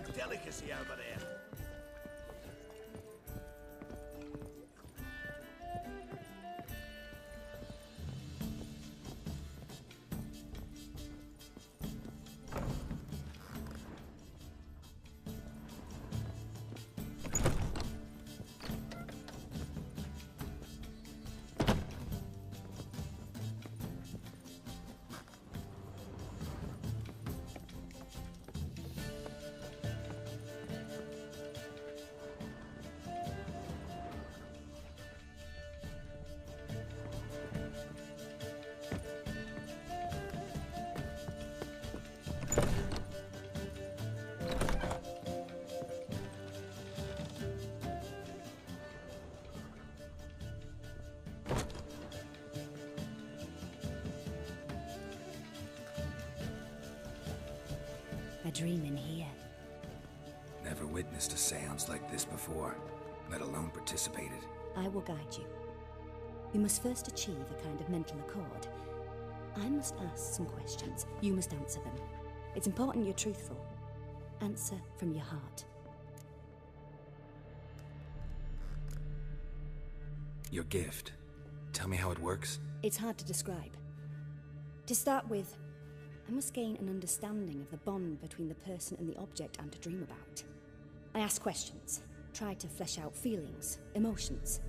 a delicacy over there. A dream in here. Never witnessed a seance like this before, let alone participated. I will guide you. You must first achieve a kind of mental accord. I must ask some questions. You must answer them. It's important you're truthful. Answer from your heart. Your gift. Tell me how it works. It's hard to describe. To start with, I must gain an understanding of the bond between the person and the object I'm to dream about. I ask questions, try to flesh out feelings, emotions.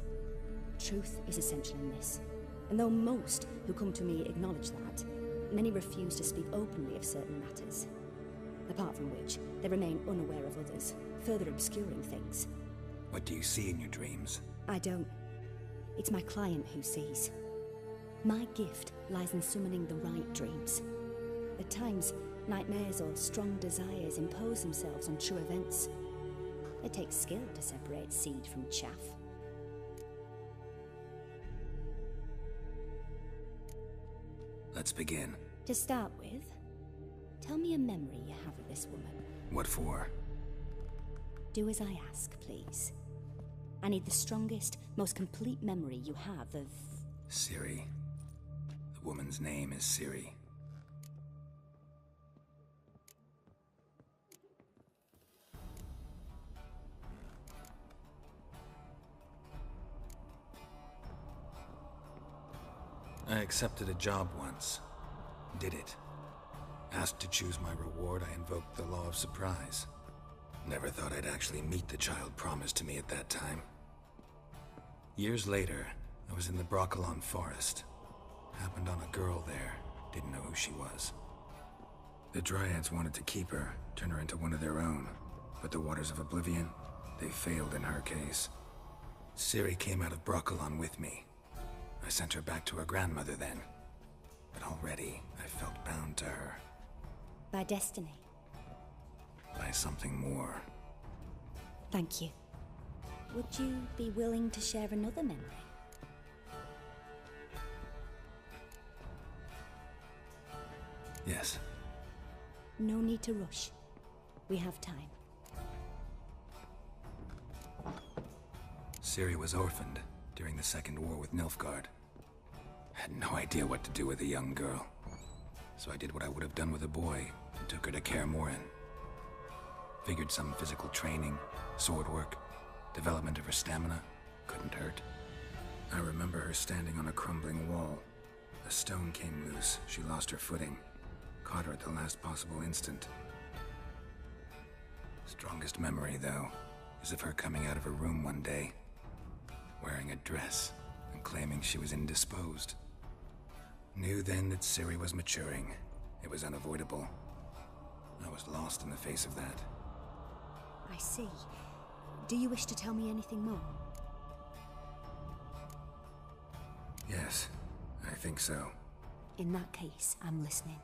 Truth is essential in this, and though most who come to me acknowledge that, many refuse to speak openly of certain matters. Apart from which, they remain unaware of others, further obscuring things. What do you see in your dreams? I don't. It's my client who sees. My gift lies in summoning the right dreams. At times, nightmares or strong desires impose themselves on true events. It takes skill to separate seed from chaff. Let's begin. To start with, tell me a memory you have of this woman. What for? Do as I ask, please. I need the strongest, most complete memory you have of... Ciri. The woman's name is Ciri. I accepted a job once. Did it. Asked to choose my reward, I invoked the law of surprise. Never thought I'd actually meet the child promised to me at that time. Years later, I was in the Broccolon forest. Happened on a girl there. Didn't know who she was. The Dryads wanted to keep her, turn her into one of their own. But the Waters of Oblivion, they failed in her case. Ciri came out of Broccolon with me. I sent her back to her grandmother then. But already, I felt bound to her. By destiny. By something more. Thank you. Would you be willing to share another memory? Yes. No need to rush. We have time. Ciri was orphaned during the Second War with Nilfgaard. Had no idea what to do with a young girl. So I did what I would have done with a boy and took her to Kaer Figured some physical training, sword work, development of her stamina couldn't hurt. I remember her standing on a crumbling wall. A stone came loose, she lost her footing. Caught her at the last possible instant. Strongest memory, though, is of her coming out of her room one day, wearing a dress and claiming she was indisposed. Knew then that Ciri was maturing. It was unavoidable. I was lost in the face of that. I see. Do you wish to tell me anything more? Yes, I think so. In that case, I'm listening.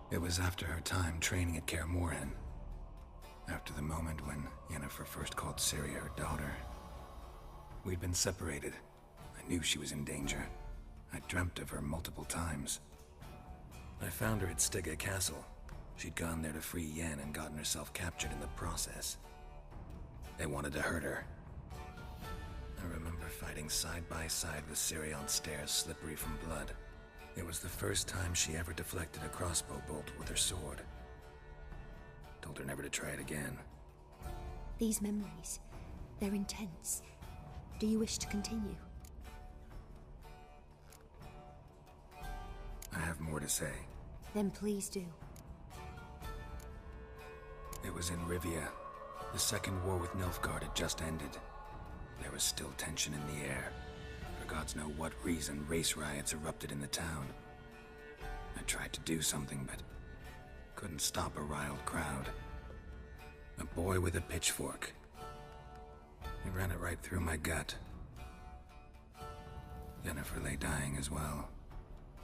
It was after her time training at Kaer after the moment when Yennefer first called Ciri her daughter. We'd been separated. I knew she was in danger. I dreamt of her multiple times. I found her at Stygga Castle. She'd gone there to free Yen and gotten herself captured in the process. They wanted to hurt her. I remember fighting side by side with Ciri on stairs slippery from blood. It was the first time she ever deflected a crossbow bolt with her sword. Told her never to try it again. These memories, they're intense. Do you wish to continue? I have more to say. Then please do. It was in Rivia. The second war with Nilfgaard had just ended. There was still tension in the air. For gods know what reason, race riots erupted in the town. I tried to do something, but couldn't stop a riled crowd. A boy with a pitchfork. He ran it right through my gut. Yennefer lay dying as well.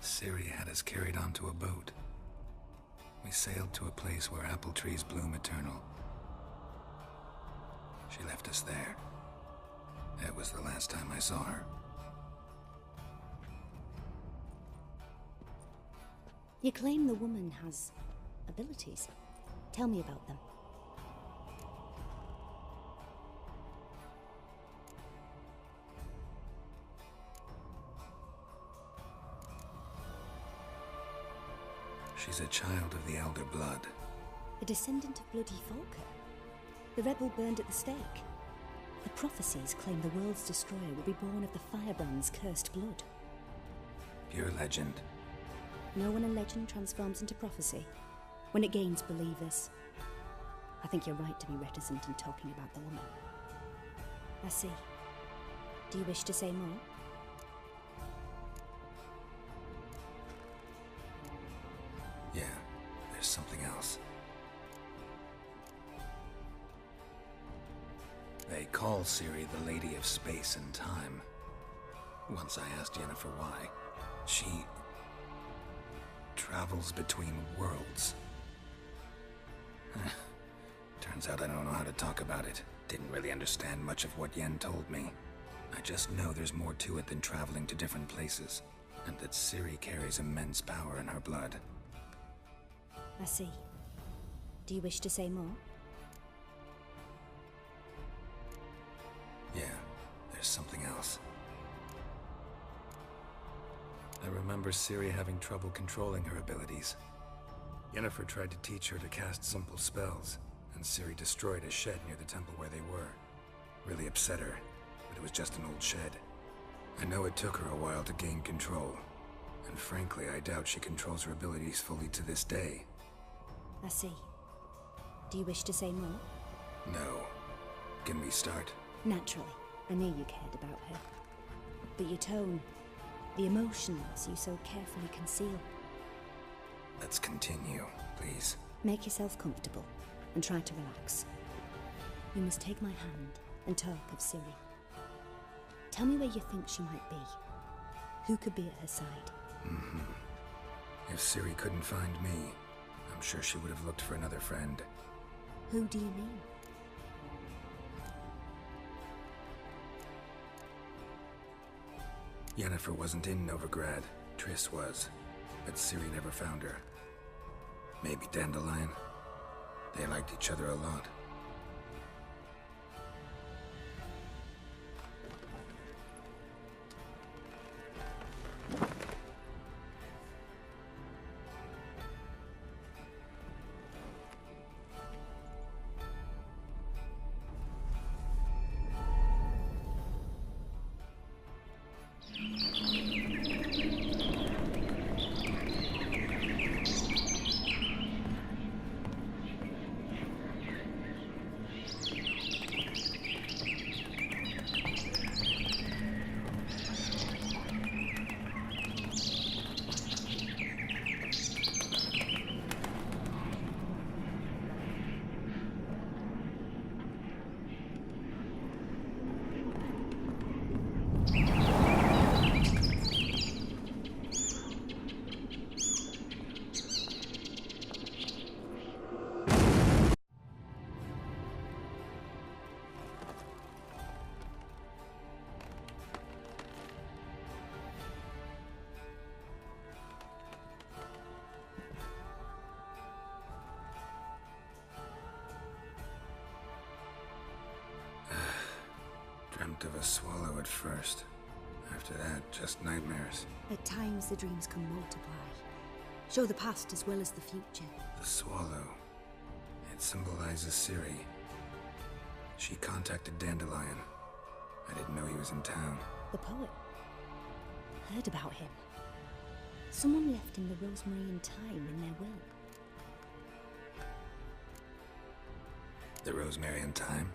Ciri had us carried onto a boat. We sailed to a place where apple trees bloom eternal. She left us there. That was the last time I saw her. You claim the woman has abilities. Tell me about them. She's a child of the Elder Blood. A descendant of bloody Falker. The rebel burned at the stake. The prophecies claim the world's destroyer will be born of the firebrand's cursed blood. Pure legend. Know when a legend transforms into prophecy? When it gains believers. I think you're right to be reticent in talking about the woman. I see. Do you wish to say more? Yeah, there's something else. They call Ciri the Lady of Space and Time. Once I asked Yennefer why. She travels between worlds. Turns out I don't know how to talk about it. Didn't really understand much of what Yen told me. I just know there's more to it than traveling to different places, and that Ciri carries immense power in her blood. I see. Do you wish to say more? Yeah, there's something else. I remember Ciri having trouble controlling her abilities. Yennefer tried to teach her to cast simple spells, and Ciri destroyed a shed near the temple where they were. Really upset her, but it was just an old shed. I know it took her a while to gain control, and frankly, I doubt she controls her abilities fully to this day. I see. Do you wish to say more? No. Can we start? Naturally. I knew you cared about her. But your tone, the emotions you so carefully conceal. Let's continue, please. Make yourself comfortable and try to relax. You must take my hand and talk of Ciri. Tell me where you think she might be. Who could be at her side? If Ciri couldn't find me, I'm sure she would have looked for another friend. Who do you mean? Yennefer wasn't in Novigrad. Triss was, but Ciri never found her. Maybe Dandelion? They liked each other a lot. Dreamt of a swallow at first. I After that, just nightmares. At times, the dreams can multiply. Show the past as well as the future. The swallow. It symbolizes Ciri. She contacted Dandelion. I didn't know he was in town. The poet. Heard about him. Someone left him the rosemary and thyme in their will. The rosemary and thyme?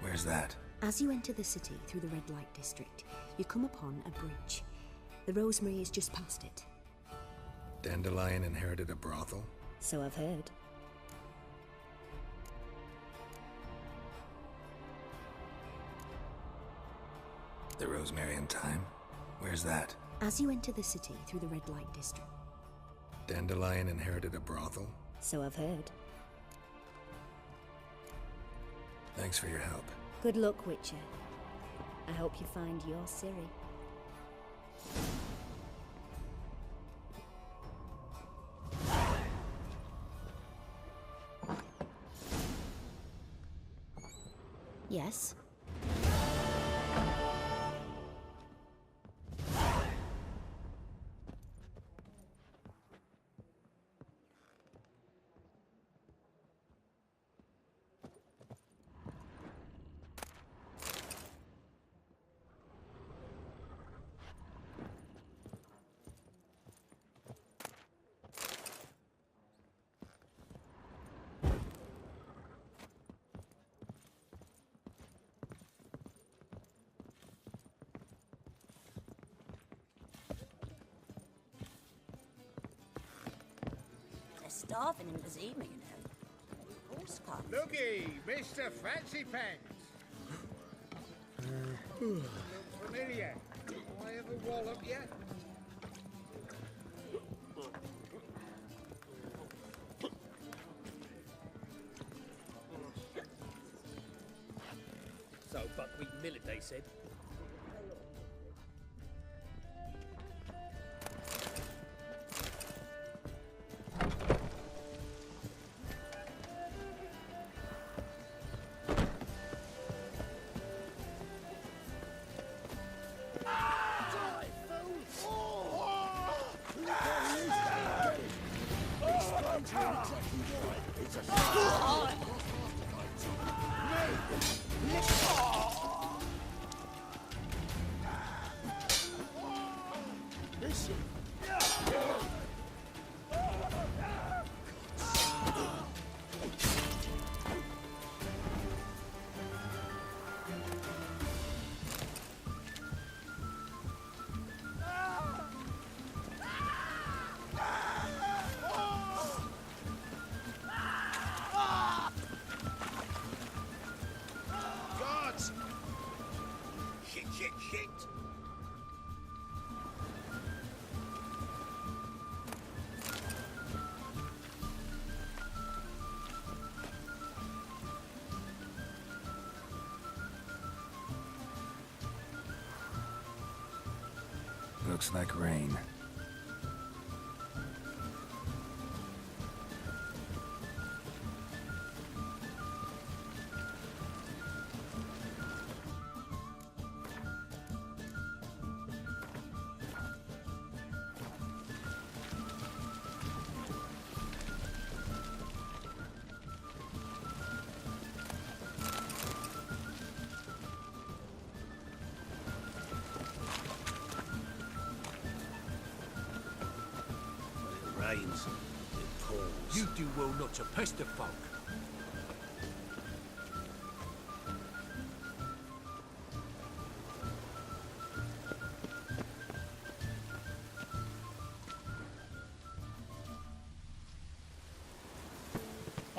Where's that? As you enter the city through the red light district, you come upon a bridge. The rosemary is just past it. Dandelion inherited a brothel? So I've heard. The rosemary and thyme? Where's that? As you enter the city through the red light district. Dandelion inherited a brothel? So I've heard. Thanks for your help. Good luck, Witcher. I hope you find your Ciri. Yes? Starving in this evening, you know. Of course, can't. Looky, Mr. Fancy Pants. Look familiar. I ever wallop yet? So, buckwheat millet, they said. Shit! Looks like rain. Rains. It pours. You do well not to pester folk.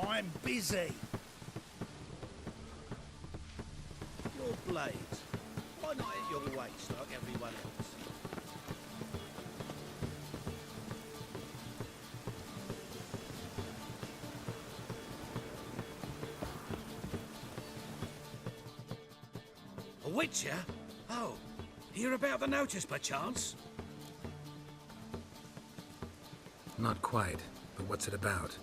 I'm busy. Your blades. Why not at your waist like everyone else? A witcher? Oh, hear about the notice, perchance? Not quite, but what's it about?